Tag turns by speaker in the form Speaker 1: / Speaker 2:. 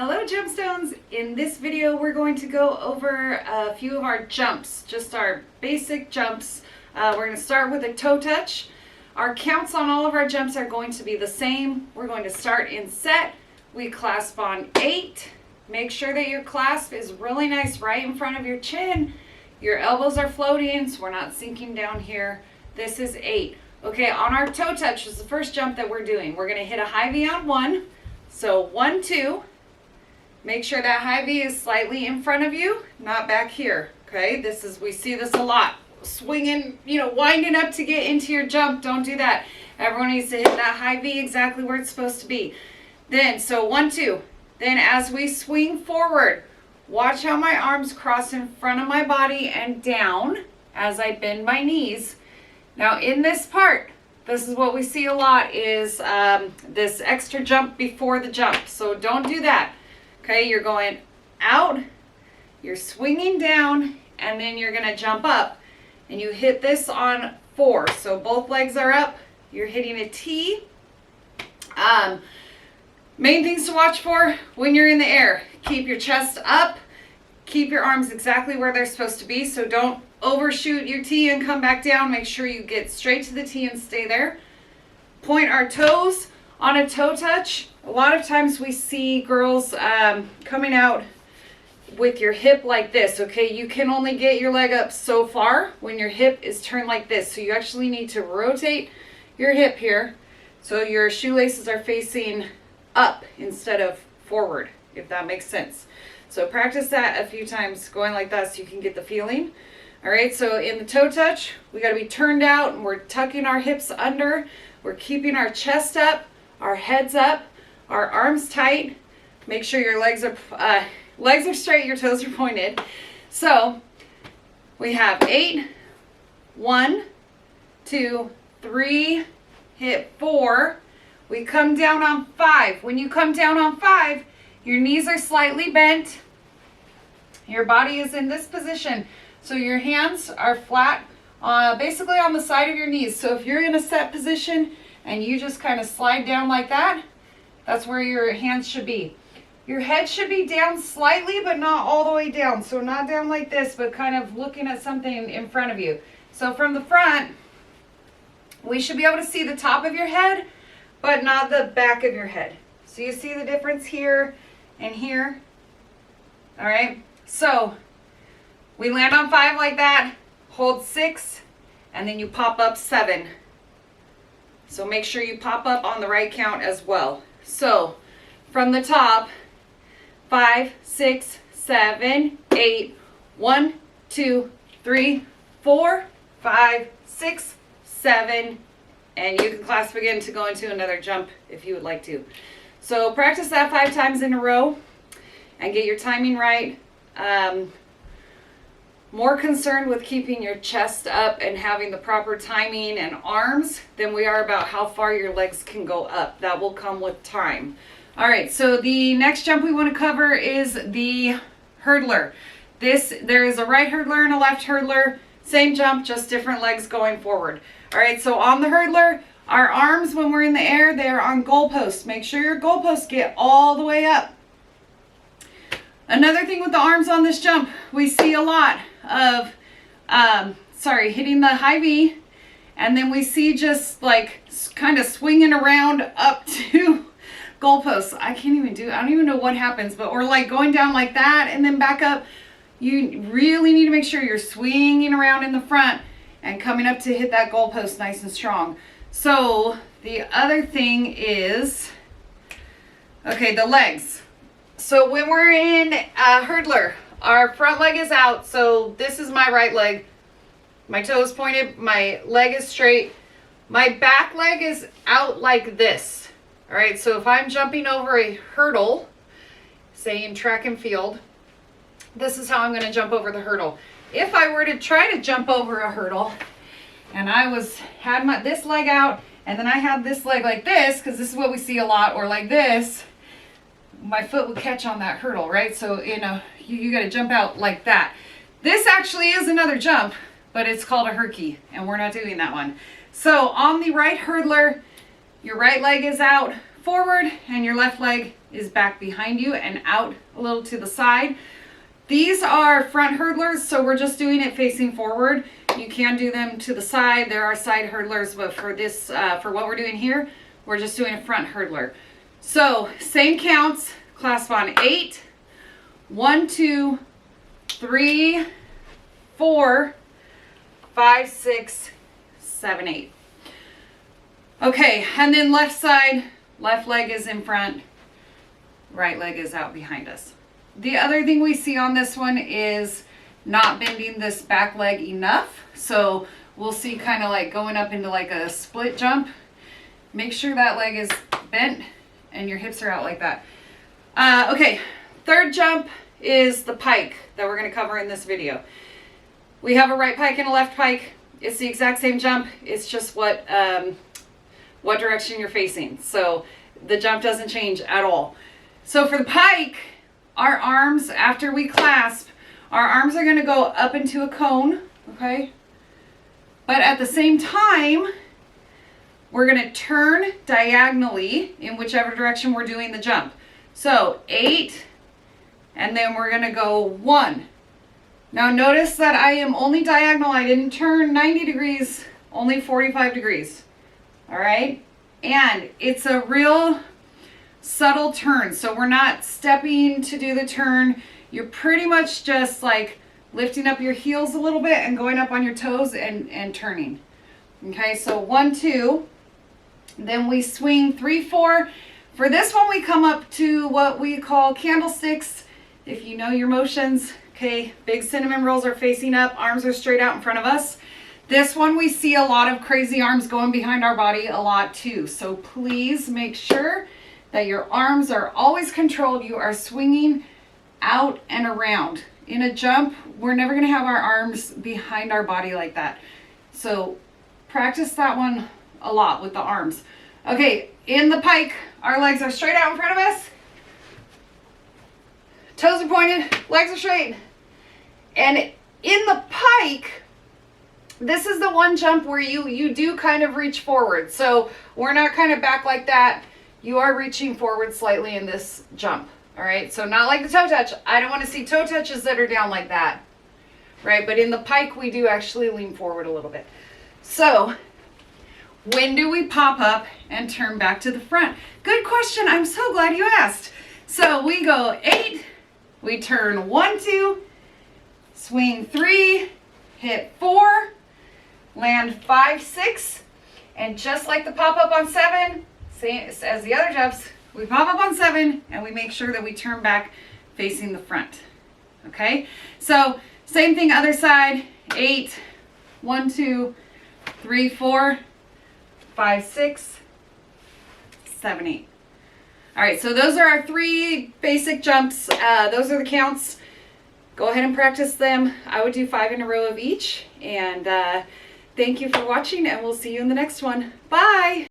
Speaker 1: Hello Gemstones! In this video we're going to go over a few of our jumps, just our basic jumps. We're going to start with a toe touch. Our counts on all of our jumps are going to be the same. We're going to start in set. We clasp on 8. Make sure that your clasp is really nice right in front of your chin. Your elbows are floating so we're not sinking down here. This is 8. Okay, on our toe touch is the first jump that we're doing. We're going to hit a high V on 1. So 1, 2. Make sure that high V is slightly in front of you, not back here. Okay, we see this a lot. Swinging, winding up to get into your jump. Don't do that. Everyone needs to hit that high V exactly where it's supposed to be. Then, so 1, 2. Then as we swing forward, watch how my arms cross in front of my body and down as I bend my knees. Now in this part, this is what we see a lot is this extra jump before the jump. So don't do that. Okay, you're going out, you're swinging down, and then you're going to jump up. And you hit this on 4. So both legs are up. You're hitting a T. Main things to watch for when you're in the air. Keep your chest up. Keep your arms exactly where they're supposed to be. So don't overshoot your T and come back down. Make sure you get straight to the T and stay there. Point our toes. On a toe touch, a lot of times we see girls coming out with your hip like this, okay? You can only get your leg up so far when your hip is turned like this. So you actually need to rotate your hip here so your shoelaces are facing up instead of forward, if that makes sense. So practice that a few times going like that so you can get the feeling. All right, so in the toe touch, we got to be turned out and we're tucking our hips under. We're keeping our chest up. Our heads up, our arms tight. Make sure your legs are straight, your toes are pointed. So we have 8, 1, 2, 3, hit 4. We come down on 5. When you come down on 5, your knees are slightly bent. Your body is in this position. So your hands are flat, basically on the side of your knees. So if you're in a set position, and you just kind of slide down like that, that's where your hands should be. Your head should be down slightly, but not all the way down. So not down like this, but kind of looking at something in front of you. So from the front, we should be able to see the top of your head, but not the back of your head. So you see the difference here and here? All right, so we land on 5 like that, hold 6, and then you pop up 7. So make sure you pop up on the right count as well. So from the top, 5, 6, 7, 8, 1, 2, 3, 4, 5, 6, 7, and you can clasp again to go into another jump if you would like to. So practice that 5 times in a row and get your timing right. More concerned with keeping your chest up and having the proper timing and arms than we are about how far your legs can go up. That will come with time. All right, so the next jump we want to cover is the hurdler. There is a right hurdler and a left hurdler. Same jump, just different legs going forward. All right, so on the hurdler, our arms when we're in the air, they're on goalposts. Make sure your goalposts get all the way up. Another thing with the arms on this jump, we see a lot of, hitting the high V, and then we see just like kind of swinging around up to goalposts. I don't even know what happens, but we're like going down like that and then back up. You really need to make sure you're swinging around in the front and coming up to hit that goalpost nice and strong. So the other thing is, okay, the legs. So when we're in a hurdler, our front leg is out. So this is my right leg. My toe is pointed. My leg is straight. My back leg is out like this. All right. So if I'm jumping over a hurdle, say in track and field, this is how I'm going to jump over the hurdle. If I were to try to jump over a hurdle and I had this leg out and then I had this leg like this, because this is what we see a lot, or like this, my foot would catch on that hurdle, right? So, you got to jump out like that. This actually is another jump, but it's called a herky, and we're not doing that one. So on the right hurdler, your right leg is out forward and your left leg is back behind you and out a little to the side. These are front hurdlers, so we're just doing it facing forward. You can do them to the side. There are side hurdlers, but for this, for what we're doing here, we're just doing a front hurdler. So same counts, clasp on 8, 1, 2, 3, 4, 5, 6, 7, 8. Okay, and then left side, left leg is in front, right leg is out behind us. The other thing we see on this one is not bending this back leg enough. So we'll see kind of like going up into like a split jump. Make sure that leg is bent and your hips are out like that. Okay, third jump is the pike that we're going to cover in this video. We have a right pike and a left pike. It's the exact same jump. It's just what direction you're facing. So the jump doesn't change at all. So for the pike, our arms, after we clasp, our arms are going to go up into a cone, okay? But at the same time, we're going to turn diagonally in whichever direction we're doing the jump. So 8, and then we're going to go 1. Now notice that I am only diagonal. I didn't turn 90 degrees, only 45 degrees. All right? And it's a real subtle turn. So we're not stepping to do the turn. You're pretty much just like lifting up your heels a little bit and going up on your toes and turning. Okay, so 1, 2. Then we swing 3, 4. For this one, we come up to what we call candlesticks. If you know your motions, okay, big cinnamon rolls are facing up, arms are straight out in front of us. This one, we see a lot of crazy arms going behind our body a lot too. So please make sure that your arms are always controlled. You are swinging out and around. In a jump, we're never going to have our arms behind our body like that. So practice that one a lot with the arms. Okay, in the pike, our legs are straight out in front of us. Toes are pointed, legs are straight. And in the pike, this is the one jump where you do kind of reach forward. So we're not kind of back like that. You are reaching forward slightly in this jump. All right, so not like the toe touch. I don't want to see toe touches that are down like that, right? But in the pike, we do actually lean forward a little bit. So when do we pop up and turn back to the front? Good question. I'm so glad you asked. So we go 8, we turn 1, 2, swing 3, hit 4, land 5, 6, and just like the pop up on 7, same as the other jumps, we pop up on 7 and we make sure that we turn back facing the front. Okay, so same thing, other side. 8, 1, 2, 3, 4, 5, 6, 7, 8. All right, so those are our 3 basic jumps. Those are the counts. Go ahead and practice them. I would do 5 in a row of each. And thank you for watching, and we'll see you in the next one. Bye.